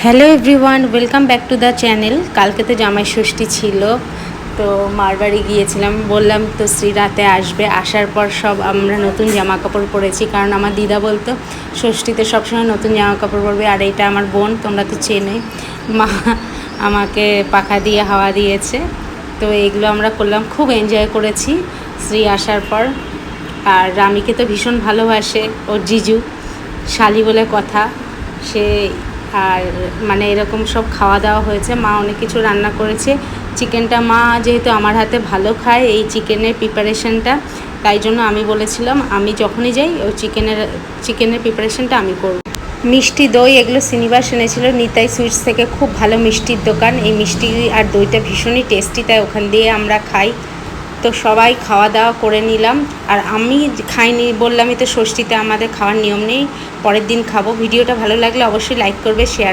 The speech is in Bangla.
Hello everyone, welcome back to the channel. কালকে তো জামাই ষষ্ঠী ছিল, তো মার বাড়ি গিয়েছিলাম। বললাম তো শ্রী রাতে আসবে, আসার পর সব আমরা নতুন জামা কাপড় পরেছি, কারণ আমার দিদা বলতো ষষ্ঠীতে সবসময় নতুন জামা কাপড় পরবে। আর এটা আমার বোন, তোমরা তো চেনোই। মা আমাকে পাখা দিয়ে হাওয়া দিয়েছে, তো এগুলো আমরা করলাম, খুব এনজয় করেছি শ্রী আসার পর। আর রামিকে তো ভীষণ ভালোবাসে, ওর জিজু শালি বলে কথা সে। আর মানে এরকম সব খাওয়া দাওয়া হয়েছে, মা অনেক কিছু রান্না করেছে। চিকেনটা মা যেহেতু আমার হাতে ভালো খায় এই চিকেনের প্রিপারেশনটা, তাই জন্য আমি বলেছিলাম আমি যখনই যাই ওই চিকেনের প্রিপারেশনটা আমি করব। মিষ্টি দই এগুলো শ্রীনিবাস এনেছিল নিতাই সুইটস থেকে, খুব ভালো মিষ্টির দোকান। এই মিষ্টি আর দইটা ভীষণই টেস্টি, তাই ওখান দিয়ে আমরা খাই। তো সবাই খাওয়া দাওয়া করে নিলাম, আর আমি খাইনি, বললামই তো ষষ্ঠীতে আমাদের খাওয়ার নিয়ম নেই, পরের দিন খাবো। ভিডিওটা ভালো লাগলে অবশ্যই লাইক করবে, শেয়ার